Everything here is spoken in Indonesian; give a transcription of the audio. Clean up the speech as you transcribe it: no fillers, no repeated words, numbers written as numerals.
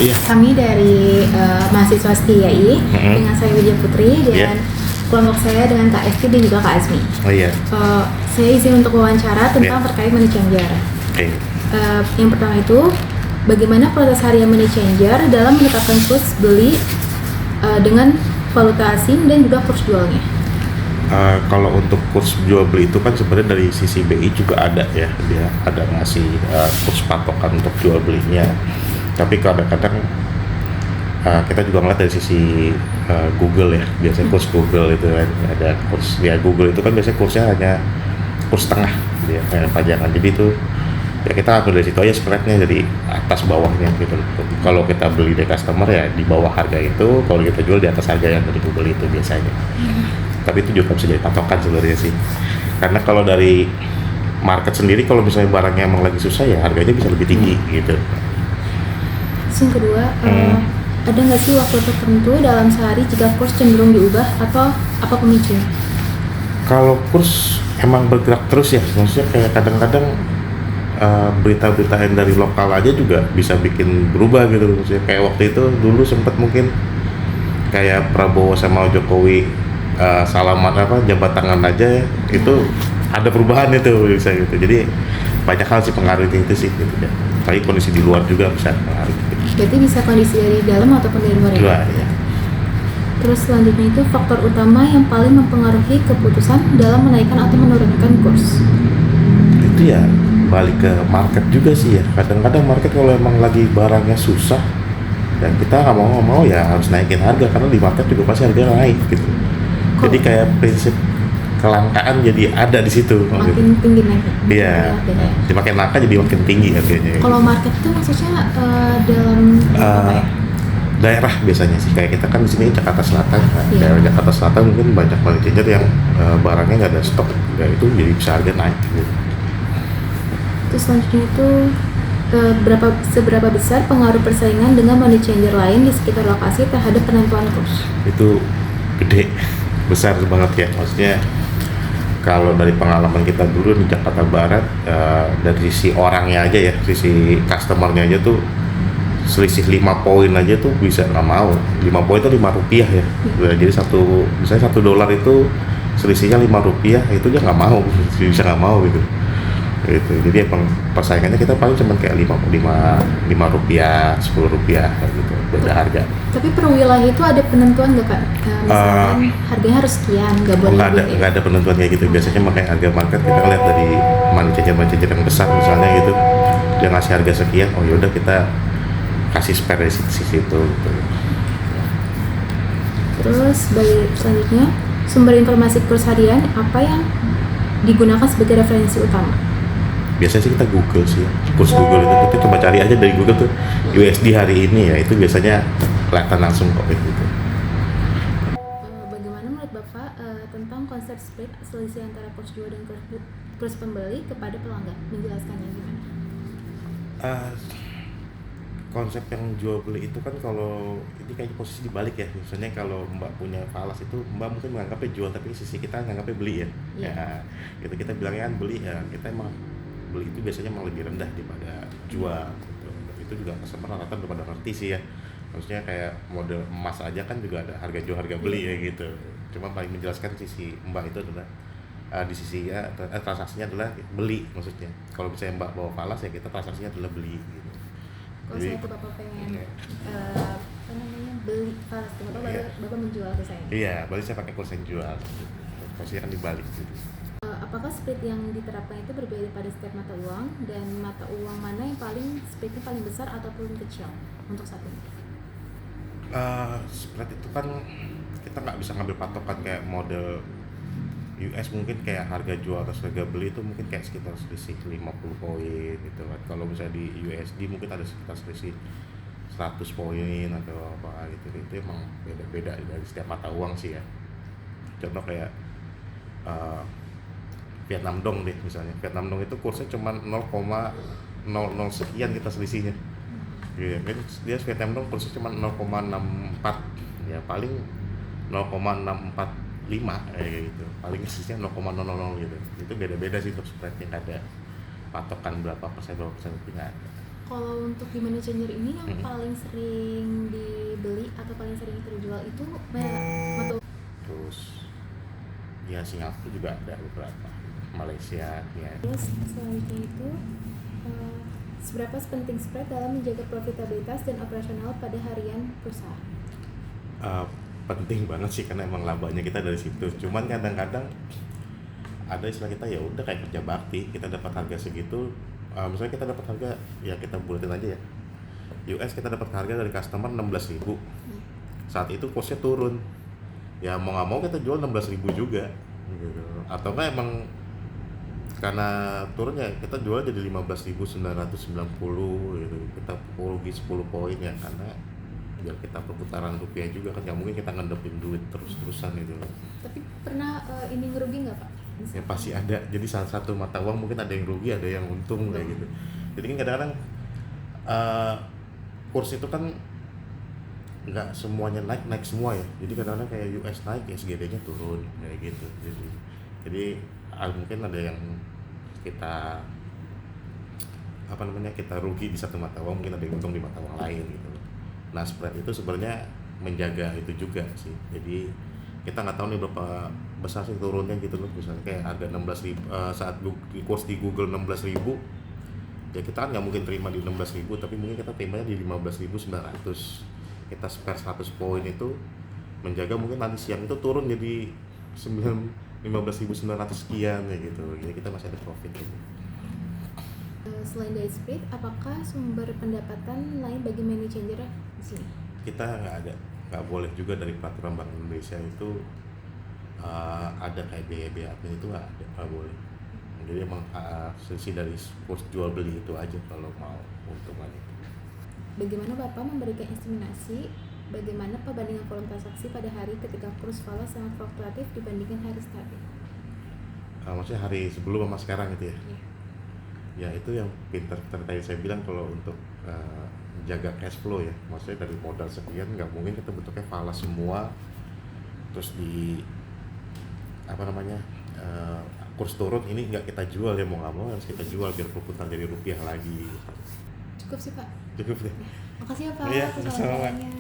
Iya. Kami dari mahasiswa STIAI dengan saya Widya Putri dan kelompok saya dengan Kak Esti dan juga Kak Azmi. Oh iya. Saya izin untuk wawancara tentang terkait money changer. Yang pertama itu, bagaimana proses harian money changer dalam menetapkan kurs beli dengan valuta asing dan juga kurs jualnya? Kalau untuk kurs jual beli itu kan sebenarnya dari sisi BI juga ada ya, dia ada ngasih kurs patokan untuk jual belinya. Tapi kadang-kadang kita juga ngeliat dari sisi Google ya, biasanya kurs Google itu kan ada kurs ya, Google itu kan biasanya kursnya hanya kurs tengah gitu ya, kayak pajangan. Jadi itu ya kita ambil dari situ aja spreadnya, jadi atas bawahnya gitu. Kalau kita beli dari customer ya di bawah harga itu, kalau kita jual di atas harga yang dari Google itu biasanya. Tapi itu juga bisa jadi patokan sebenarnya sih, karena kalau dari market sendiri kalau misalnya barangnya emang lagi susah ya harganya bisa lebih tinggi gitu. Terus yang kedua, ada nggak sih waktu tertentu dalam sehari jika kurs cenderung diubah atau apa pemicunya? Kalau kurs emang bergerak terus ya, maksudnya kayak kadang-kadang berita-berita yang dari lokal aja juga bisa bikin berubah gitu. Maksudnya kayak waktu itu dulu sempat mungkin kayak Prabowo sama Jokowi salaman jabat tangan aja ya, itu ada perubahan itu bisa gitu. Jadi banyak hal sih pengaruh itu sih gitu ya. Tapi kondisi di luar juga bisa pengaruh gitu. Berarti bisa kondisi dari dalam ataupun dari luar Ya. Terus selanjutnya itu faktor utama yang paling mempengaruhi keputusan dalam menaikkan atau menurunkan kurs? Itu ya balik ke market juga sih ya. Kadang-kadang market kalau emang lagi barangnya susah dan kita nggak mau ya harus naikin harga, karena di market juga pasti harga naik gitu. Jadi kayak prinsip kelangkaan jadi ada di situ. Makin tinggi naik. Iya. Makin langka jadi makin tinggi harganya. Kalau market itu maksudnya dalam apa ya? Daerah biasanya sih, kayak kita kan di sini Jakarta Selatan. Daerah Jakarta Selatan mungkin banyak money changer yang barangnya nggak ada stok, ya itu jadi bisa harga naik gitu. Terus selanjutnya itu seberapa besar pengaruh persaingan dengan money changer lain di sekitar lokasi terhadap penentuan kurs? Itu gede, besar banget ya. Maksudnya kalau dari pengalaman kita dulu di Jakarta Barat, dari sisi orangnya aja ya, sisi customernya aja tuh selisih 5 poin aja tuh bisa nggak mau. 5 poin itu 5 rupiah ya. Jadi misalnya $1 itu selisihnya 5 rupiah, itu dia nggak mau, bisa nggak mau gitu. Jadi emang persaingannya kita paling cuma kayak 5 rupiah, 10 rupiah gitu, beda harga. Tapi per wilayah itu ada penentuan nggak Kak? Misalkan harganya harus sekian, nggak boleh lebih. Nggak ada penentuan kayak gitu. Biasanya makanya harga market kita lihat dari money changer yang besar misalnya gitu, dia ngasih harga sekian, oh yaudah kita kasih spare dari sisi itu gitu. Terus selanjutnya, sumber informasi kurs harian apa yang digunakan sebagai referensi utama? Biasanya sih kita Google sih, kurs Google itu kita coba cari aja dari Google tuh USD hari ini ya, itu biasanya kelihatan langsung kok gitu. Bagaimana menurut Bapak tentang konsep spread selisih antara kurs jual dan kurs pembeli kepada pelanggan? Menjelaskannya gimana? Konsep yang jual beli itu kan kalau ini kayak posisi dibalik ya, misalnya kalau Mbak punya falas itu Mbak mungkin menganggapnya jual, tapi sisi kita menganggapnya beli ya. Ya gitu, kita bilangnya kan beli ya, kita emang beli itu biasanya emang lebih rendah daripada jual gitu. Itu juga customer rata-rata udah pada ngerti sih ya, maksudnya kayak model emas aja kan juga ada harga jual harga beli ya gitu. Cuma paling menjelaskan sisi Mbak itu adalah di sisi ya transaksinya adalah beli, maksudnya kalau misalnya Mbak bawa falas ya kita transaksinya adalah beli gitu. Kalau saya tuh Bapak pengen beli falas, Bapak menjual ke saya. Iya, berarti saya pakai kurs yang jual. Posisinya kan dibalik gitu. Apakah spread yang diterapkan itu berbeda pada setiap mata uang, dan mata uang mana yang spreadnya paling besar ataupun kecil untuk saat ini? Spread itu kan kita nggak bisa ngambil patokan kayak model US, mungkin kayak harga jual atau harga beli itu mungkin kayak sekitar selisih 50 poin gitu kan. Kalau misalnya di USD mungkin ada sekitar selisih 100 poin atau apa gitu. Itu emang beda-beda dari setiap mata uang sih ya. Contoh kayak Vietnam Dong deh misalnya. Vietnam Dong itu kursnya cuma 0,00 sekian kita selisihnya. Iya kan, dia Vietnam Dong kursnya cuma 0,64 ya, paling 0,645 kayak gitu, paling selisihnya 0,00 gitu. Itu beda-beda sih untuk spreadnya, ada patokan berapa persen itu nggak ada. Kalau untuk di money changer ini yang paling sering dibeli atau paling sering terjual itu mata. Terus ya Singapura juga ada beberapa, Malaysia ya. Terus selanjutnya itu seberapa penting spread dalam menjaga profitabilitas dan operasional pada harian perusahaan? Penting banget sih karena emang labanya kita dari situ. Cuman kadang-kadang ada istilah kita ya udah kayak kerja bakti, kita dapat harga segitu. Misalnya kita dapat harga, ya kita bulatin aja ya. US kita dapat harga dari customer 16.000. Saat itu costnya turun. Ya mau nggak mau kita jual 16.000 juga. Gitu. Atau nggak emang karena turun ya kita jual jadi 15.990 gitu. Kita rugi 10 poin ya karena biar kita perputaran rupiah juga kan, nggak mungkin kita ngendepin duit terus-terusan gitu. Tapi pernah ini ngerugi nggak Pak? Ya pasti ada, jadi salah satu mata uang mungkin ada yang rugi, ada yang untung kayak gitu. Jadi kan kadang-kadang kurs itu kan nggak semuanya naik semua ya, jadi kadang-kadang kayak US naik, SGD-nya turun kayak gitu. Jadi mungkin ada yang kita kita rugi di satu mata uang, mungkin ada yang untung di mata uang lain gitu. Nah spread itu sebenarnya menjaga itu juga sih, jadi kita nggak tahu nih berapa besar sih turunnya gitu loh. Misalnya kayak harga 16.000 saat kurs di Google 16.000, ya kita kan nggak mungkin terima di 16.000, tapi mungkin kita terimanya di 15.900. Kita spare 100 poin itu menjaga mungkin nanti siang itu turun jadi 15.900 sekian ya gitu, jadi kita masih ada profit gitu. Selain dari spread, apakah sumber pendapatan lain bagi money changer di sini? Kita nggak boleh juga dari peraturan Bank Indonesia itu ada kayak biaya admin itu nggak boleh. Jadi emang sisi dari kurs jual beli itu aja kalau mau untungannya. Bagaimana Bapak memberikan estimasi bagaimana perbandingan volume transaksi pada hari ketika kurs falas sangat fluktuatif dibandingkan hari stabil? Maksudnya hari sebelum sama sekarang gitu ya? Iya. Ya itu yang pinter tadi saya bilang, kalau untuk jaga cash flow ya, maksudnya dari modal sekian nggak mungkin kita bentuknya falas semua terus di kurs turun ini nggak kita jual, ya mau nggak mau harus kita jual biar perputaran jadi rupiah lagi. Cukup sih Pak. Cukup deh. Makasih ya Pak Iya, atas sama-sama. wawancaranya.